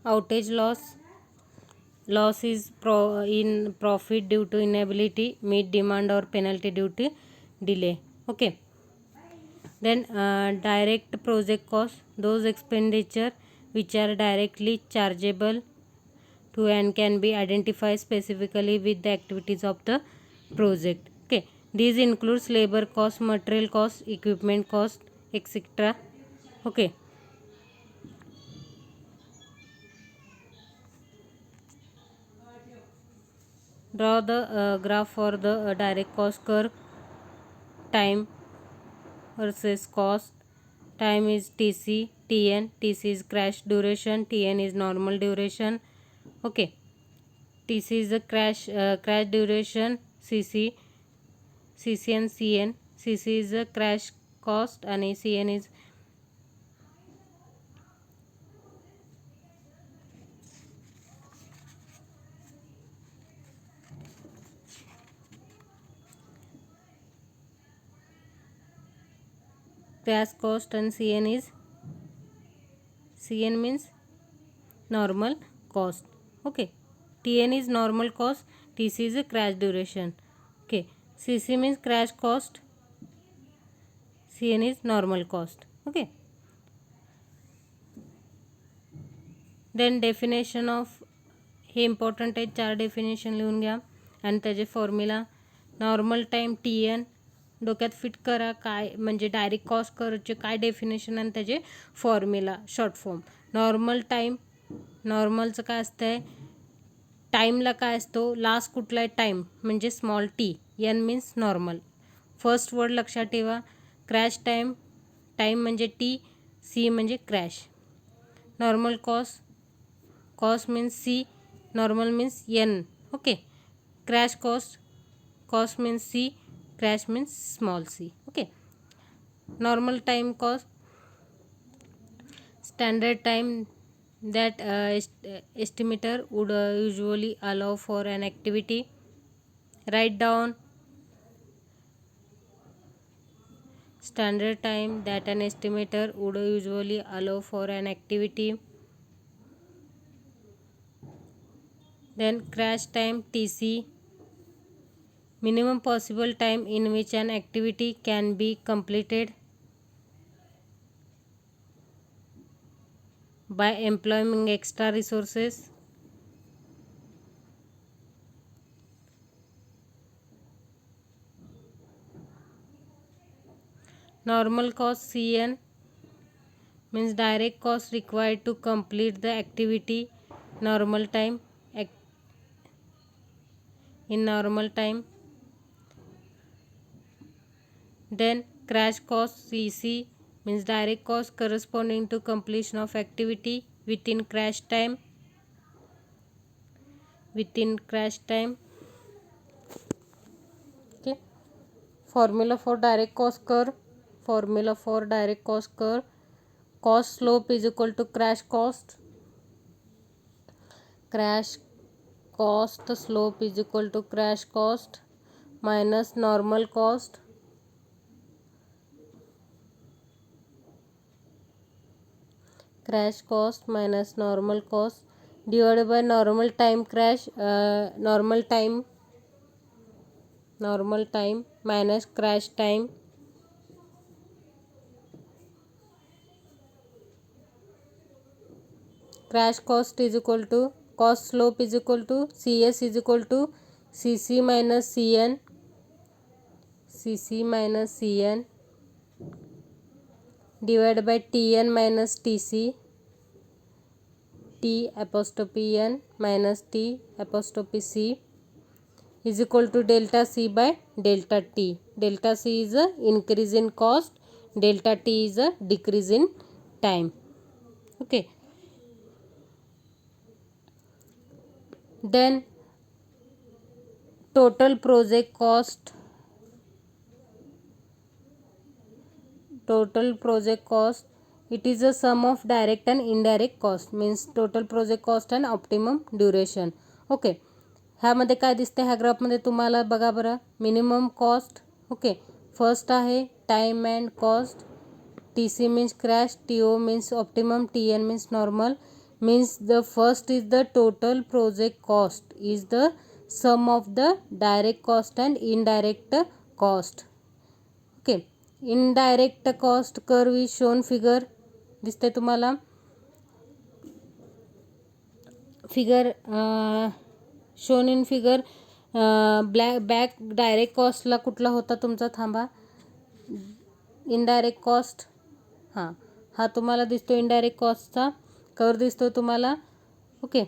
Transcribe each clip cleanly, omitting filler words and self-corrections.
outage loss is in profit due to inability meet demand or penalty due to delay. Okay. Then direct project cost, those expenditure which are directly chargeable to and can be identified specifically with the activities of the project. Okay, these includes labor cost, material cost, equipment cost, etc. Okay. Draw the graph for the direct cost curve. Time versus cost. Time is TC, TN. TC is crash duration, TN is normal duration. Okay. TC is the crash duration, CC and CN. CC is the crash cost and CN is crash cost and CN means normal cost. Okay. TN is normal cost, TC is a crash duration. Okay. CC means crash cost, CN is normal cost. Okay. Then definition of, हे important आहे, 4 definition लिहून घ्या आणि त्याचे formula. Normal time TN डोक्यात fit करा, काय म्हणजे डायरेक्ट कॉस्ट करचे काय डेफिनेशन आणि त्याचे formula short form. Normal time, नॉर्मलचं काय असतंय, टाईमला काय असतो, लास्ट कुठला आहे टाईम म्हणजे small T, N means normal. First word लक्षात ठेवा. क्रॅश टाईम, टाईम म्हणजे टी, सी म्हणजे crash. Normal cost, cost means C, normal means n. Okay. Crash cost, cost means c, crash means small c. Okay. Normal time cost, standard time that estimator would usually allow for an activity. Write down standard time that an estimator would usually allow for an activity. Then crash time TC, minimum possible time in which an activity can be completed by employing extra resources. Normal cost CN means direct cost required to complete the activity normal time, in normal time. Then crash cost CC means direct cost corresponding to completion of activity within crash time, within crash time. Okay. Formula for direct cost curve, formula for direct cost curve, cost slope is equal to crash cost, crash cost slope is equal to crash cost minus normal cost, crash cost minus normal cost divided by normal time crash, normal time minus crash time. Crash cost is equal to, cost slope is equal to CS is equal to CC minus CN, CC minus CN divided by TN minus TC, T apostrophe N minus T apostrophe C is equal to delta C by delta T. Delta C is a increase in cost, delta T is a decrease in time. Okay. Then total project cost, total project cost, it is a sum of direct and indirect cost, means total project cost and optimum duration. Okay. ह्यामध्ये काय दिसते, ह्या ग्राफमध्ये तुम्हाला बघा बरं, minimum cost. Okay. First आहे time and cost, TC means crash, TO means optimum, TN means normal, means the first is the total project cost is the sum of the direct cost and indirect cost. Okay, indirect cost curve is shown figure दिसते तुम्हाला figure shown in figure. Back direct कॉस्टला कुठला होता तुमचा थांबा indirect cost हां हा तुम्हाला दिसतो इनडायरेक्ट कॉस्टचा कर्व दिसतो तुम्हाला. ओके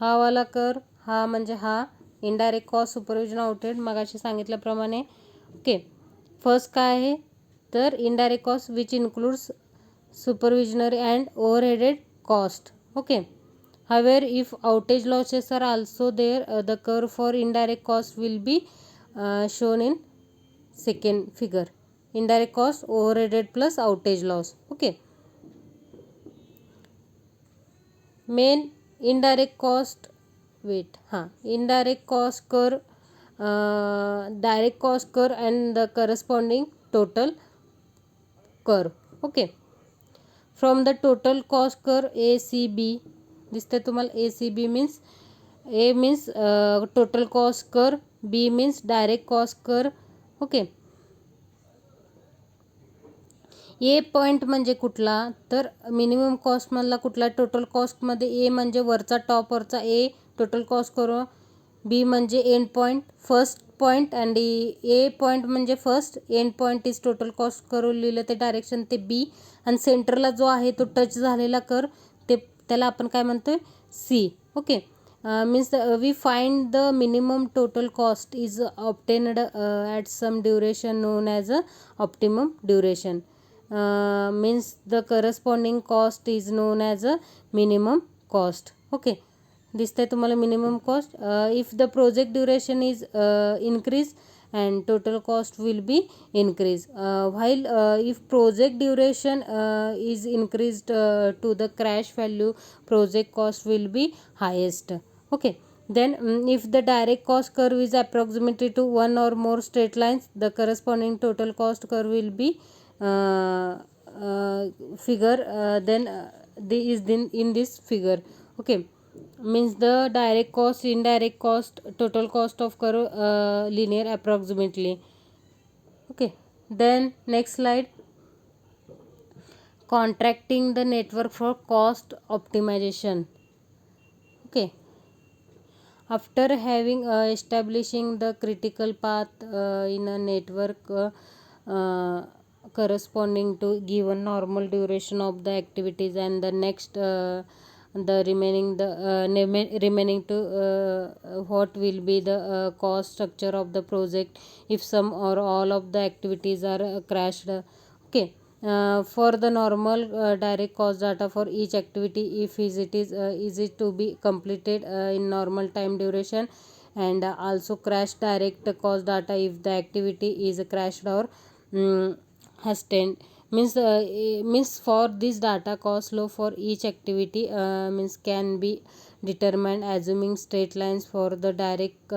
हा वाला कर्व हा म्हणजे हा इनडायरेक्ट कॉस्ट सुपरविजन आउटहेड मगाशी सांगितल्याप्रमाणे. ओके फर्स्ट काय आहे तर indirect cost which includes supervisionary and overheaded cost. Okay, however if outage losses are also there, the curve for indirect cost will be shown in second figure. Indirect cost overheaded plus outage loss. Okay, main indirect cost indirect cost curve, direct cost curve and the corresponding total curve. Okay, from the total cost curve ACB दिसते तुम्हाला ACB means A means total cost curve, B means direct cost curve. Okay A point म्हणजे कुठला तर minimum कॉस्टमधला कुठला total कॉस्टमध्ये A म्हणजे वरचा टॉपवरचा A total cost curve, B म्हणजे end point first point and A point म्हणजे first end point is total cost curve लिहिलं ते डायरेक्शन ते बी आणि सेंटरला जो आहे तो टच झालेला कर ते त्याला आपण काय म्हणतोय C. Okay means we find the minimum total cost is obtained at some duration known as a optimum duration. Means the corresponding cost is known as a minimum cost. Okay, दिसतंय तुम्हाला minimum cost. If the project duration is increased and total cost will be increased, while if project duration is increased to the crash value, project cost will be highest. Okay, then if the direct cost curve is approximately to one or more straight lines, the corresponding total cost curve will be figure then is in this figure. Okay, means the direct cost, indirect cost, total cost of curve linear approximately. Okay, then next slide, contracting the network for cost optimization. Okay, after having establishing the critical path in a network corresponding to given normal duration of the activities and the next the remaining to what will be the cost structure of the project if some or all of the activities are crashed. Okay, for the normal direct cost data for each activity if it is easy to be completed in normal time duration, and also crash direct cost data if the activity is crashed or hastened. Means for this data cost flow for each activity means can be determined assuming straight lines for the direct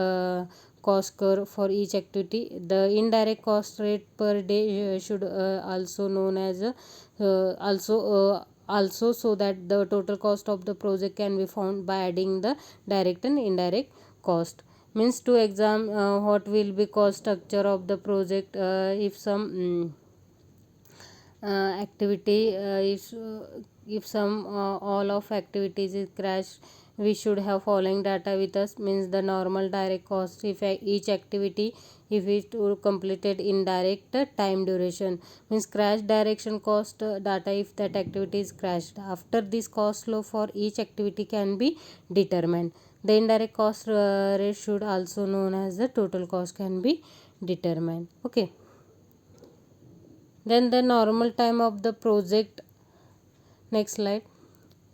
cost curve for each activity. The indirect cost rate per day should also known as also so that the total cost of the project can be found by adding the direct and indirect cost. Means to examine what will be cost structure of the project if some activity if some all of activities is crashed, we should have following data with us. Means the normal direct cost if each activity if it completed in direct time duration, means crash direction cost data if that activity is crashed. After this cost flow for each activity can be determined, the indirect cost rate should also known as the total cost can be determined. Okay, then the normal time of the project. Next slide,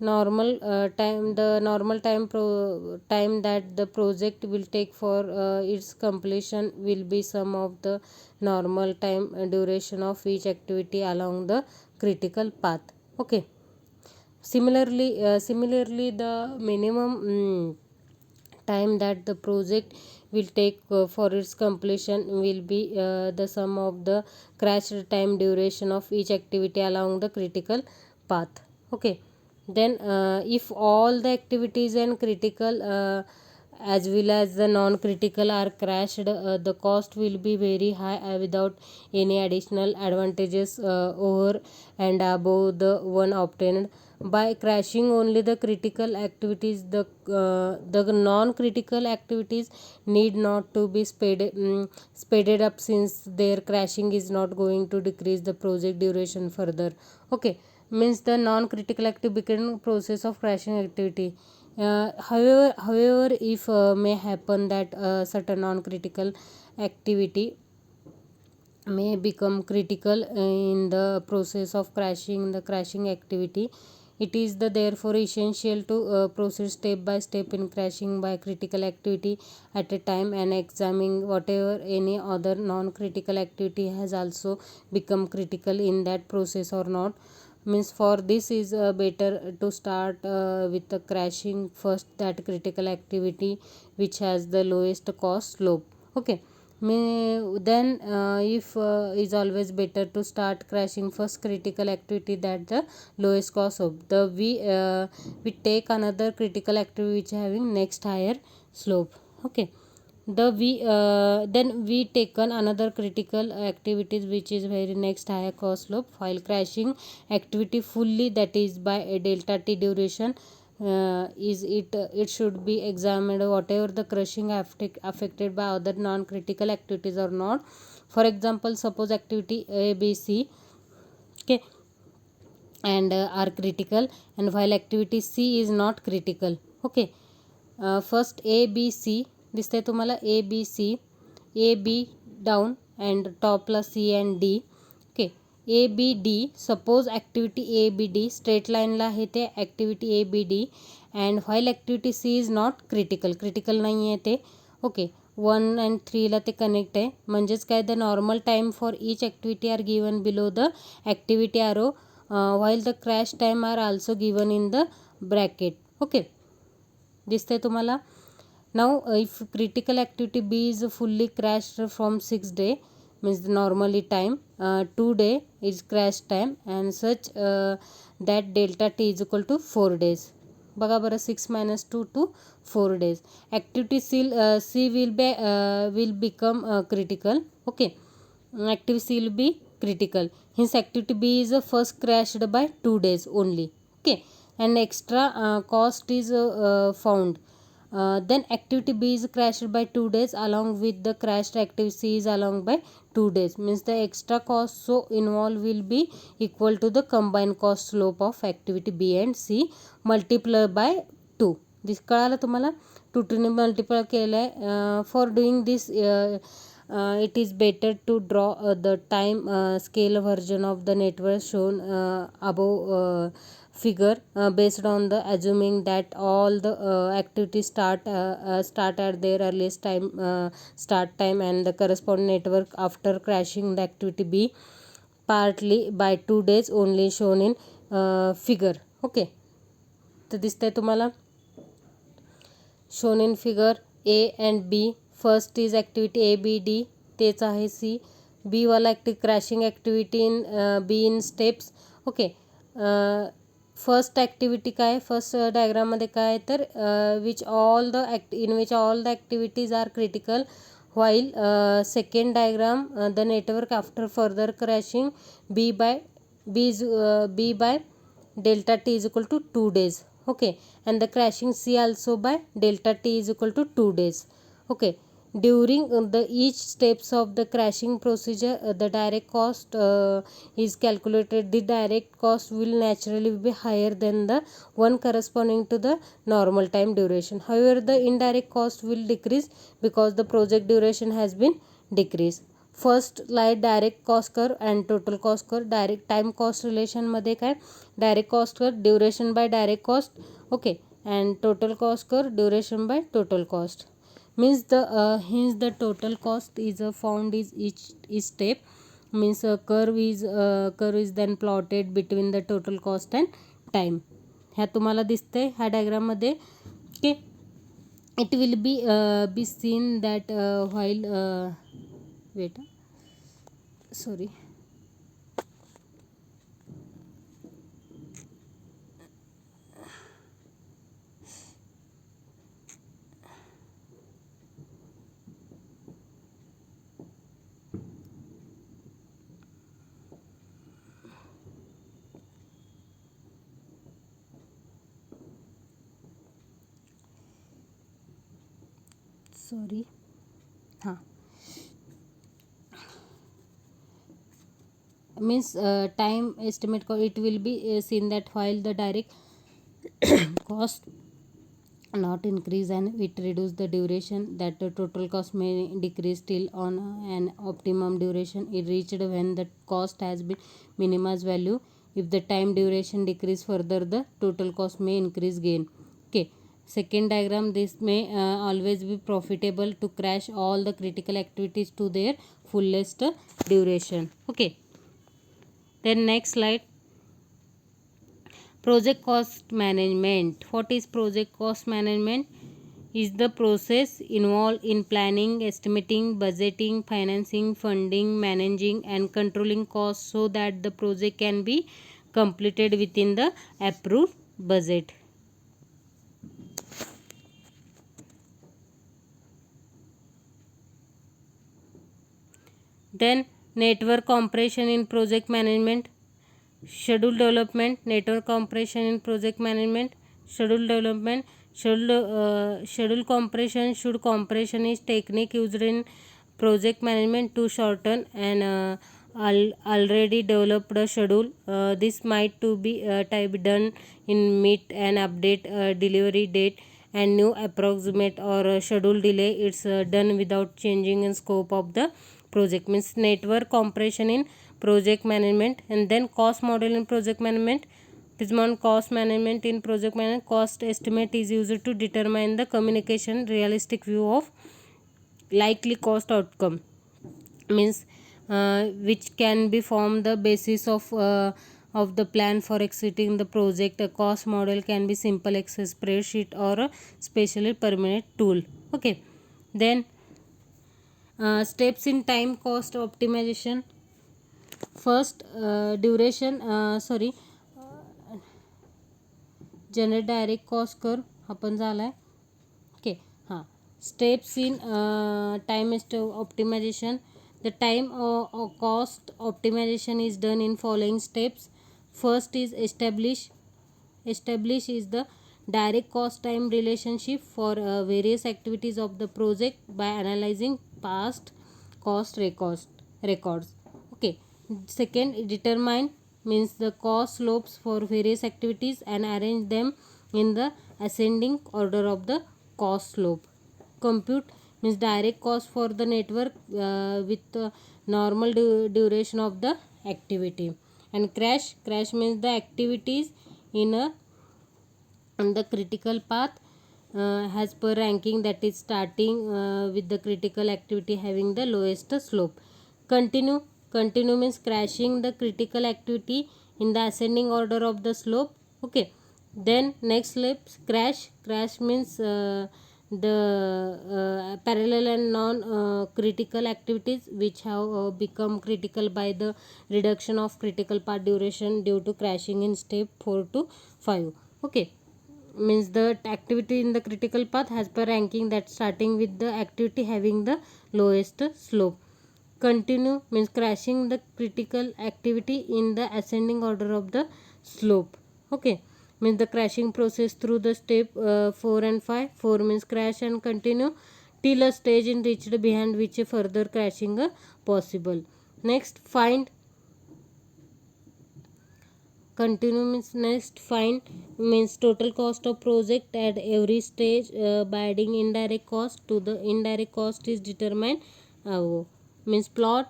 normal time, the normal time that the project will take for its completion will be sum of the normal time duration of each activity along the critical path. Okay, similarly the minimum time that the project will take for its completion will be the sum of the crash time duration of each activity along the critical path. Okay, then if all the activities and critical as well as the non-critical are crashed, the cost will be very high without any additional advantages over and above the one obtained by crashing only the critical activities. The non-critical activities need not to be speeded up, since their crashing is not going to decrease the project duration further. Okay, means the non-critical activity become process of crashing activity. However, if may happen that certain non-critical activity may become critical in the process of crashing the crashing activity, it is therefore essential to proceed step by step in crashing by critical activity at a time and examining whatever any other non-critical activity has also become critical in that process or not. Means for this is better to start with the crashing first that critical activity which has the lowest cost slope. Okay, then if is always better to start crashing first critical activity that the lowest cost slope. We take another critical activity which having next higher slope. Okay, then we taken another critical activities which is very next higher cost slope while crashing activity fully, that is by a delta t duration. It should be examined whatever the crushing affected by other non-critical activities or not. For example, suppose activity A, B, C, okay, and are critical, and while activity C is not critical. Okay, first A, B, C दिसते तुम्हाला A, B, C, A, B down and top ला C and D. Okay, A, B, D. Suppose activity A, B, D straight लाईनला आहे ते activity A, B, D and while activity C is not critical नाही आहे ते. Okay, 1 and 3ला ते connect आहे, म्हणजेच काय the normal time for each activity are given below the activity arrow while the crash time are also given in the bracket. Okay, दिसते तुम्हाला. Now if critical activity B is fully crashed from 6 day, means the normally time 2 day is crash time and such that delta t is equal to 4 days. बघा बरं, 6 minus 2 to 4 days. Activity C will become critical. Okay, activity C will be critical. Hence activity B is first crashed by 2 days only. Okay, and extra cost is found. Then activity B is crashed by 2 days along with the crashed activity C is along by 2 days. Means the extra cost so involved will be equal to the combined cost slope of activity B and C multiplied by 2. This कळालं तुम्हाला, 2 ने multiply केलं आहे. For doing this it is better to draw the time scale version of the network shown above figure based on the assuming that all the activities start at their earliest time start time and the corresponding network after crashing the activity B partly by 2 days only shown in figure. Okay, तर दिसतंय तुम्हाला shown in figure A and B. First is activity A, B, D तेच आहे C. B वाला crashing activity in B in steps. Okay, first activity काय, first डायग्राममध्ये काय तर which all the activities are critical while second diagram the network after further crashing B by delta t is equal to 2 days. Okay, and the crashing C also by delta t is equal to 2 days. Okay, during the each steps of the crashing procedure the direct cost is calculated. The direct cost will naturally be higher than the one corresponding to the normal time duration. However, the indirect cost will decrease because the project duration has been decreased. First light direct cost curve and total cost curve. Direct time cost रिलेशनमध्ये काय, direct cost curve duration by direct cost. Okay, and total cost curve duration by total cost. means the total cost is found is each step. Means curve is then plotted between the total cost and time. ह्या तुम्हाला दिसते ह्या डायग्राममध्ये. Okay, it will be seen that while wait sorry sorry huh. Means time estimate it will be seen that while the direct cost not increase and it reduce the duration, that the total cost may decrease till on an optimum duration it reached when the cost has been minimized value. If the time duration decrease further, the total cost may increase gain. Okay, second diagram, this may always be profitable to crash all the critical activities to their fullest duration. Okay, then next slide. Project cost management. What is project cost management? Is the process involved in planning, estimating, budgeting, financing, funding, managing and controlling costs so that the project can be completed within the approved budget. Then network compression in project management. Schedule development, network compression in project management. Schedule development, schedule compression. Should compression is technique used in project management to shorten an already developed schedule. This might to be type done in meet and update delivery date and new approximate or schedule delay. It's done without changing in scope of the project. Means network compression in project management. And then cost model in project management. This one, cost management in project management. Cost estimate is used to determine the communication realistic view of likely cost outcome. Means which can be form the basis of the plan for executing the project. A cost model can be simple Excel spreadsheet or a specially permanent tool. Okay, then steps in time cost optimization. First, duration generate direct cost curve आपण झालाय. Okay हां, steps in time optimization. The time cost optimization is done in following steps. First is establish is the direct cost time relationship for various activities of the project by analyzing past cost records. Okay, second, determine means the cost slopes for various activities and arrange them in the ascending order of the cost slope. Compute means direct cost for the network with the normal duration of the activity. And crash means the activities in the critical path as per ranking, that is starting with the critical activity having the lowest slope. Continue means crashing the critical activity in the ascending order of the slope. Okay, then next step, crash means the parallel and non critical activities which have become critical by the reduction of critical path duration due to crashing in step 4 to 5. Okay, means the activity in the critical path has per ranking, that starting with the activity having the lowest slope. Continue means crashing the critical activity in the ascending order of the slope. Okay, means the crashing process through the step 4 and 5. 4 means crash and continue till a stage in reached behind which further crashing possible. Next, find. Continue means next, find means total cost of project at every stage by adding indirect cost to the indirect cost is determined. Means plot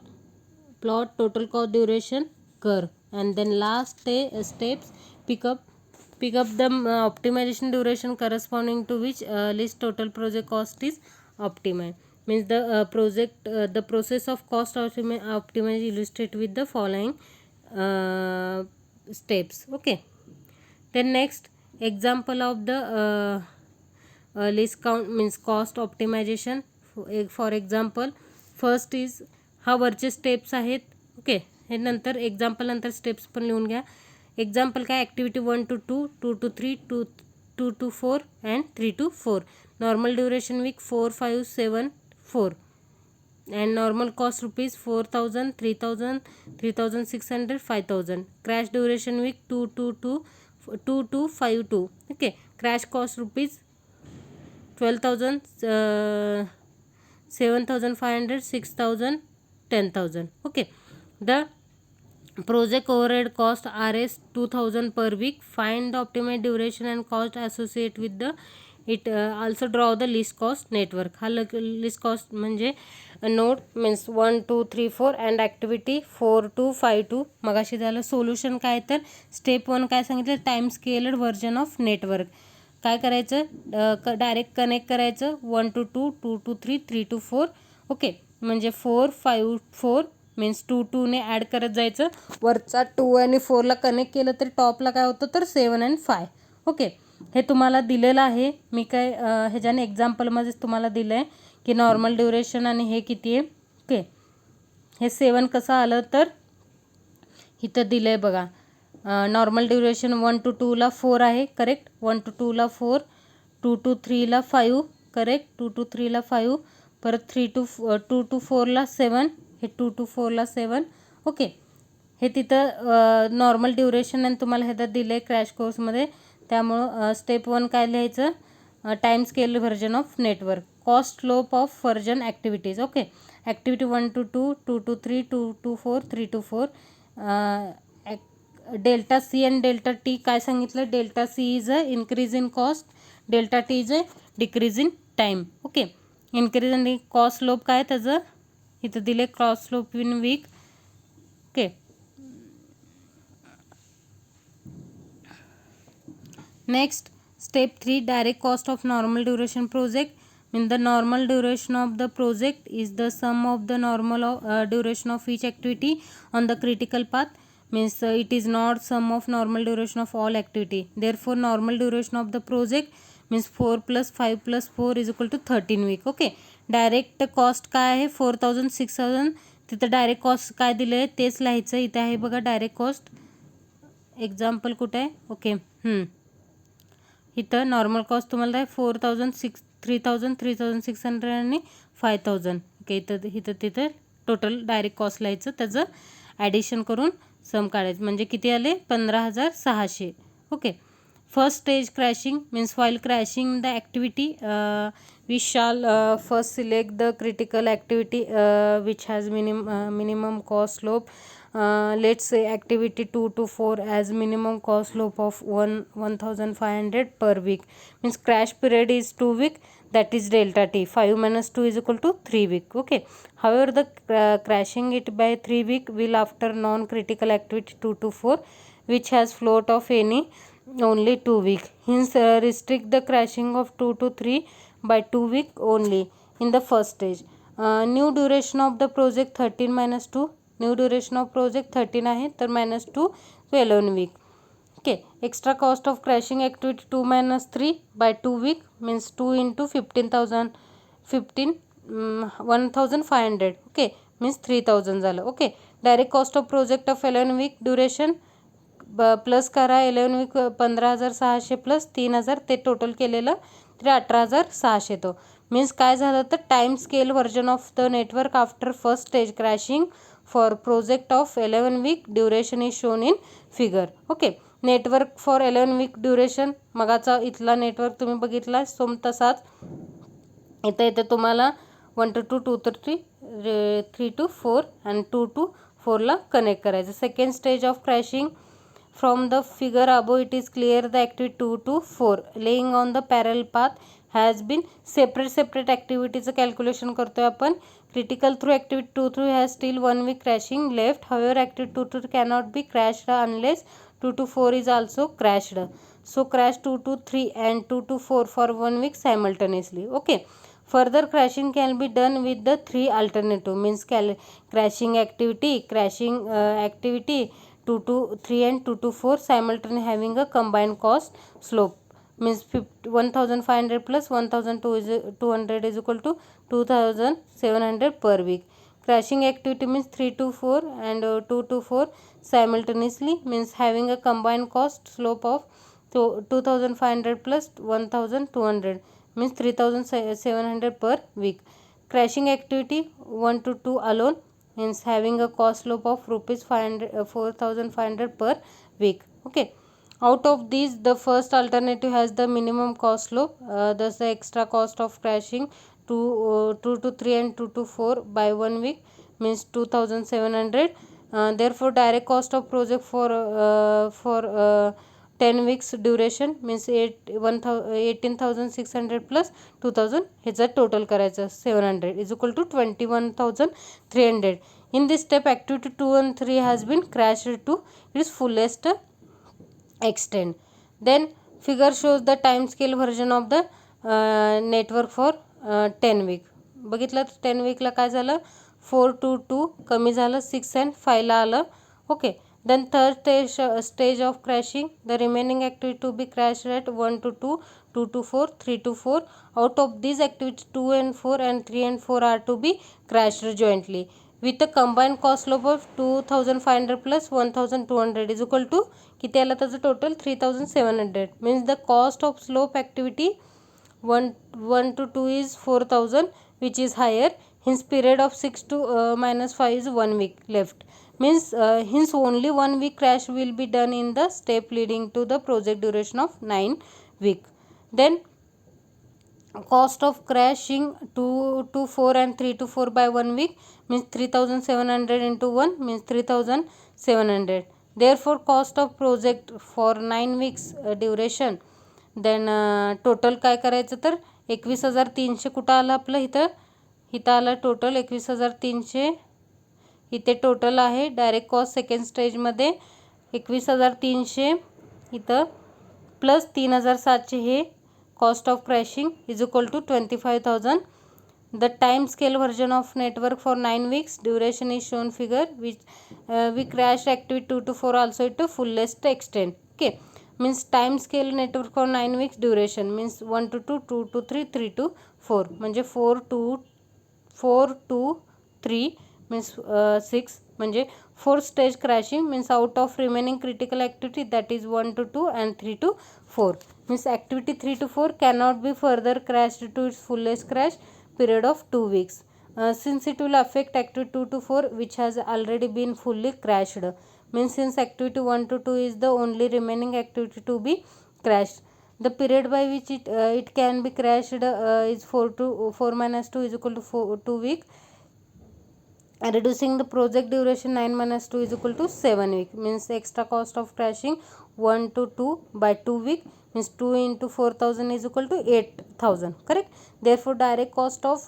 total cost duration curve. And then last steps, pick up the optimization duration corresponding to which list total project cost is optimized. Means the the process of cost optimization illustrated with the following steps. Okay, then next example of the list count means cost optimization. For example, first is हा वरचे steps आहेत. Okay, हे नंतर example नंतर steps पण लिहून घ्या. Example काय, activity 1 to 2, 2 to 3, 2 to 4 and 3 to 4. Normal duration week 4, 5, 7, 4 and normal cost rupees 4000, 3000, 3600, 5000. Crash duration week 2 to 52. Okay, crash cost rupees 12,000, 7,500, 6,000, 10,000. Okay, the project overhead cost RS 2,000 per week. Find the optimized duration and cost associated with the it. Also draw the list cost network. हा list cost म्हणजे node means 1 2 3 4 and activity 4 to 5 2. मगाशी झालं. Solution काय, तर step 1 काय सांगितलं, time scaled version of network. काय करायचं, डायरेक्ट कनेक्ट करायचं 1 to 2, 2 to 3, 3 to 4. ओके, म्हणजे 4 5 4 मीन्स 2 2ने ॲड करत जायचं. वरचा 2 आणि 4ला कनेक्ट केलं तर टॉपला काय होतं, तर 7 and 5. ओके, हे तुम्हाला दिलेलं आहे. मी काय ह्याच्याने एक्झाम्पलमध्येच तुम्हाला दिलं आहे की नॉर्मल ड्युरेशन आणि हे किती आहे. ओके, हे 7 कसं आलं, तर इथं दिलं आहे बघा. नॉर्मल ड्युरेशन 1 to 2ला 4 आहे, correct. 1 to 2ला 4, 2 to 3ला 5, correct. 2 to 3ला 5, परत 2 to 4ला 7, हे 2 to 4ला 7. ओके, हे तिथं नॉर्मल ड्युरेशन आणि तुम्हाला ह्याच्यात दिलं आहे क्रॅश कोर्समध्ये. त्यामुळं स्टेप 1 काय लिहायचं, time scale version of network. Cost slope of version activities. Okay, activity 1 to 2, 2 to 3, 2 to 4, 3 to 4. Delta C and delta T काय सांगितलं, delta C is a increase in cost, delta T is a decrease in time. Okay, increase in cost slope काय त्याचं इथं दिले, cost slope in week. Okay, next step 3, direct cost of normal duration project. In the normal duration of the project is the sum of the normal duration of each activity on the critical path. Means it is not sum of normal duration of all activity. Therefore normal duration of the project means 4 plus 5 plus 4 is equal to 13 week. Okay, direct cost काय आहे 4,000, 6,000. तिथं direct cost काय दिलं आहे तेच लिहायचं. इथे आहे बघा डायरेक्ट कॉस्ट. एक्झाम्पल कुठे आहे. ओके, इथं नॉर्मल कॉस्ट तुम्हाला आहे 4,000, 3,000, 3,600 आणि 5,000. ओके, इथं तिथं टोटल डायरेक्ट कॉस्ट लिहायचं, त्याचं ॲडिशन करून सम काढायचं, म्हणजे किती आले 15,600. Okay, first stage crashing means while crashing the activity we shall first select the critical activity which has minimum cost slope. Let's say activity 2 to 4 as minimum cost slope of 1,500 per week. Means crash period is 2 week, that is delta t. 5 minus 2 is equal to 3 week. Okay, however the crashing it by 3 week will after non-critical activity 2 to 4 which has float of any only 2 week. Hence restrict the crashing of 2 to 3 by 2 week only in the first stage. New duration of the project 13 minus 2. New duration of project 13 आहे, तर -2 to 11 week. Okay, extra cost of crashing activity 2 minus 3 by 2 week means 2 into 15,000, 1,500. Okay, means 3,000 झालं. Okay, direct cost of project of 11 week duration plus करा 11 week 15,600 plus 3,000 ते total केलेलं तरी 18,600 तो. Means काय झालं तर time scale version of the network after first stage crashing for project of 11 week duration is shown in figure. Okay, network for 11 week duration मगाचा इथला नेटवर्क तुम्ही बघितला तसाच इथं तुम्हाला 1 to 2, 2 to 3, 3 to 4 and 2 to 4ला कनेक्ट करायचं. Second stage of crashing from the figure above it is clear the activity 2 to 4 lying on the parallel path has been separate ॲक्टिव्हिटीचं कॅल्क्युलेशन करतोय आपण. Critical through activity 2 through has still 1 week crashing left. However, activity 2 to cannot be crashed unless 2 to 4 is also crashed. So crash 2 to 3 and 2 to 4 for 1 week simultaneously. Okay. Further crashing can be done with the 3 alternative means crashing activity 2 to 3 and 2 to 4 simultaneously having a combined cost slope. means 1500 plus 1200 is equal to 2700 per week. Crashing activity means 3 to 4 and 2 to 4 simultaneously, means having a combined cost slope of 2500 plus 1200 means 3700 per week. Crashing activity 1 to 2 alone means having a cost slope of rupees 4500 per week. Okay, out of these the first alternative has the minimum cost slope, thus the extra cost of crashing 2 to 3 and 2 to 4 by 1 week means 2700. Therefore direct cost of project for 10 weeks duration means 18,600 plus 2000 ह्याचा total करायचं 700 is equal to 21,300. In this step activity 2 and 3 has been crashed to its fullest extent. Then figure shows the time scale version of the network for 10 week. बघितलं 10 वीकला काय झालं 4 to 2 कमी झालं 6 and 5 ला आलं. Okay, then third stage of crashing, the remaining activity to be crashed at 1 to 2, 2 to 4, 3 to 4. Out of these activities 2 and 4 and 3 and 4 are to be crashed jointly with a combined cost slope of 2500 plus 1200 is equal to किती आला त्याचं total 3700. means the cost of slope activity 1 to 2 is 4000 which is higher. Hence period of 6 to minus 5 is 1 week left, means hence only 1 week crash will be done in the step leading to the project duration of 9 week. Then cost of crashing 2 to 4 and 3 to 4 by 1 week means 3700 into 1 means 3700. Therefore cost of project for 9 weeks duration, then total काय करायचं तर 21300 कुठं आलं आपलं इथं आलं total 21300. इथे total आहे डायरेक्ट कॉस्ट सेकंड स्टेजमध्ये 21300 इथं प्लस 3700 हे cost of crashing is equal to 25,000. The time scale version of network for 9 weeks duration is shown figure, which we crashed activity 2 to 4 also to fullest extent. Okay, means time scale network for 9 weeks duration means 1 to 2, 2 to 3, 3 to 4 म्हणजे 4 to 3 means 6 म्हणजे 4 stage crashing means out of remaining critical activity that is 1 to 2 and 3 to 4 means activity 3 to 4 cannot be further crashed to its fullest crash period of 2 weeks since it will affect activity 2 to 4 which has already been fully crashed. Means since activity 1 to 2 is the only remaining activity to be crashed, the period by which it can be crashed is 4 minus 2 is equal to 2 weeks, reducing the project duration 9 minus 2 is equal to 7 week. Means extra cost of crashing 1 to 2 by 2 week means 2 into 4000 is equal to 8000, correct. Therefore direct cost of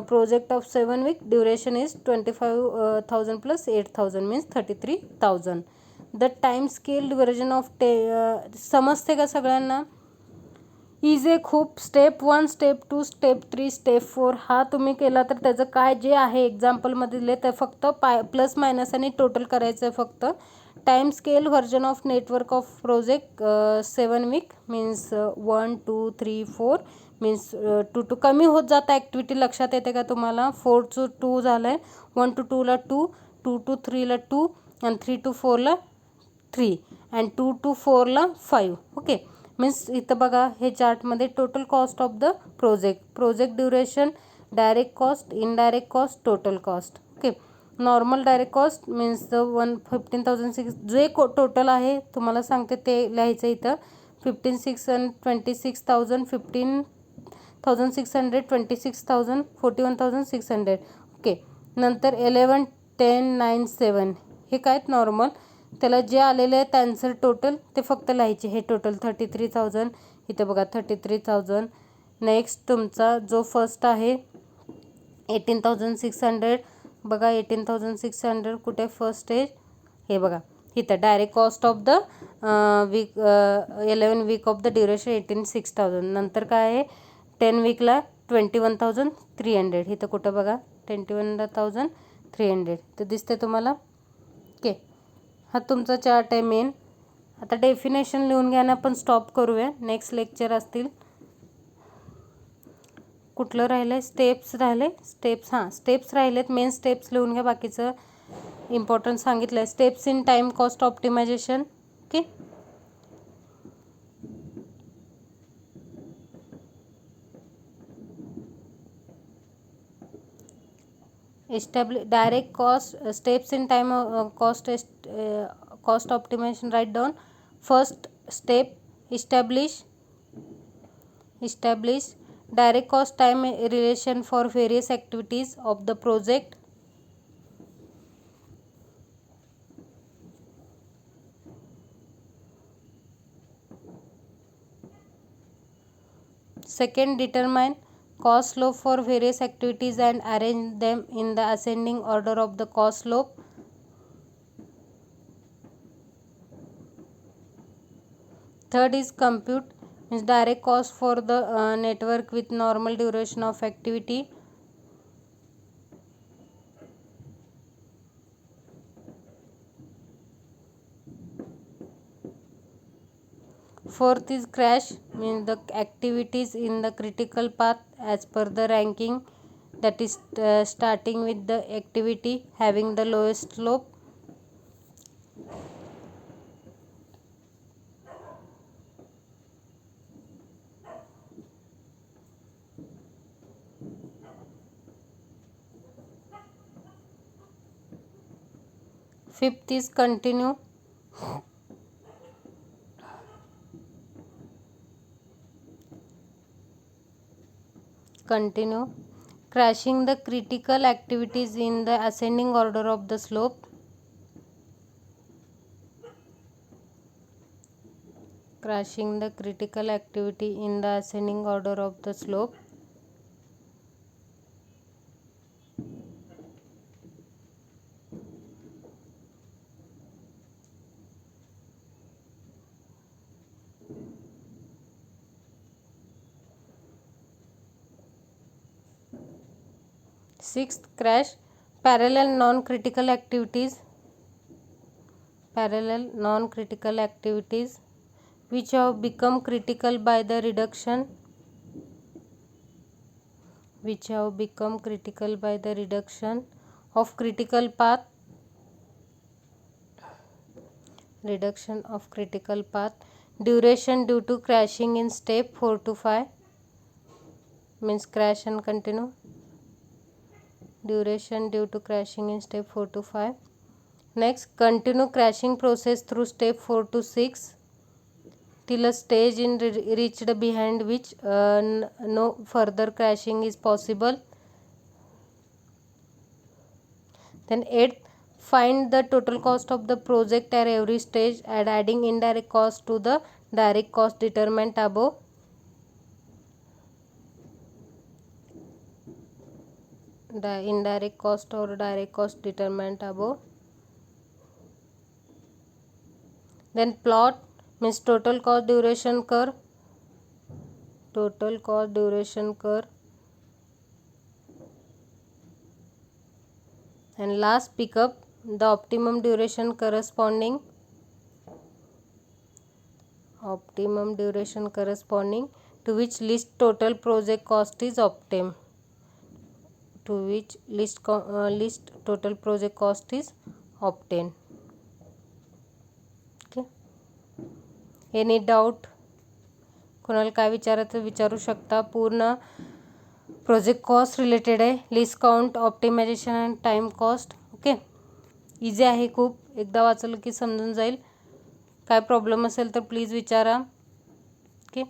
project of 7 week duration is 25,000 plus 8000 means 33,000. The time scale version of समजते का सगळ्यांना? Is खूप step 1 step 2 step 3 step 4 हा तुम्ही केला तर त्याचं काय जे आहे एक्झाम्पलमध्ये दिले ते फक्त प्लस मायनस आणि टोटल करायचं आहे फक्त. Time scale version of network of project 7 week means 1 2 3 4 means 2 to कमी होत जाता ॲक्टिव्हिटी लक्षात येते का तुम्हाला. 4 to 2 झालं आहे, 1 to 2ला 2, 2 to 3ला 2 आणि 3 to 4ला 3 आणि 2 to 4ला 5. ओके, मीन्स इथं बघा हे चार्टमध्ये total cost of the project duration, direct cost, indirect cost, total cost. Okay, normal direct cost means the 15,600 जे टोटल आहे तुम्हाला सांगते ते लिहायचं इथं. 15,600, 26,000, 15,600, 26,000, 41,600. ओके, नंतर 11, 10, 9, 7 हे काय नॉर्मल, त्याला जे आलेले आहे त्यांचं टोटल ते फक्त लिहायचे. हे टोटल 33,000 इथं बघा 33,000. नेक्स्ट तुमचा जो फर्स्ट आहे 18,600 बघा 18,600 कुठे फर्स्ट आहे हे बघा इथं. Direct cost of the week 11 week of the duration 18,600. नंतर काय आहे 10 वीकला 21,300 इथं कुठं बघा 21,300 तर दिसते तुम्हाला. ओके, हा तुमचा चार्ट आहे मेन आता डेफिनेशन लिहून घ्या ना, आपण स्टॉप करूया, नेक्स्ट लेक्चर असतील. कुठलं राहिलं? स्टेप्स राहिले. स्टेप्स राहिलेत, मेन स्टेप्स लिहून घ्या, बाकीचं इम्पॉर्टंट सांगितलं आहे. Steps in time cost optimization. Okay. Direct cost steps in time cost optimization. Write down. First step, establish direct cost time relation for various activities of the project. Second, determine cost slope for various activities and arrange them in the ascending order of the cost slope. Third is compute, means direct cost for the network with normal duration of activity. Fourth is crash, means the activities in the critical path as per the ranking, that is starting with the activity having the lowest slope. Fifth is continue. Crashing the critical activities in the ascending order of the slope. Crashing the critical activity in the ascending order of the slope. Sixth, crash parallel non-critical activities which have become critical by the reduction of critical path. Duration due to crashing in step 4 to 5, means crash and continue. Duration due to crashing in step 4 to 5. Next, continue crashing process through step 4 to 6 till a stage in reached behind which no further crashing is possible. Then 8th, find the total cost of the project at every stage and adding indirect cost to the direct cost determined above. The indirect cost or direct cost determined above. Then plot, means total cost duration curve. And last, pick up the optimum duration corresponding to which least total project cost is obtained. Least total project cost is obtained. Okay. Any doubt? कोणाला काय विचारायचं विचारू शकता. पूर्ण project cost related आहे. List count, optimization and time cost. Okay. Easy आहे खूप. एकदा वाचलं की समजून जाईल. काय प्रॉब्लेम असेल तर प्लीज विचारा. ओके.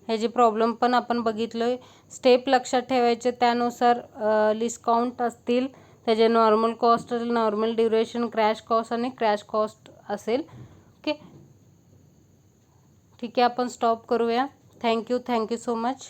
हे जे प्रॉब्लेम पण आपण बघितलं, स्टेप लक्षात ठेवायचे, त्यानुसार लिस्ट काउंट असतील, त्याचे नॉर्मल कॉस्ट असेल, नॉर्मल ड्युरेशन, क्रॅश कॉस्ट आणि क्रॅश कॉस्ट असेल. ओके. ठीक आहे, आपण स्टॉप करूया. Thank you so much.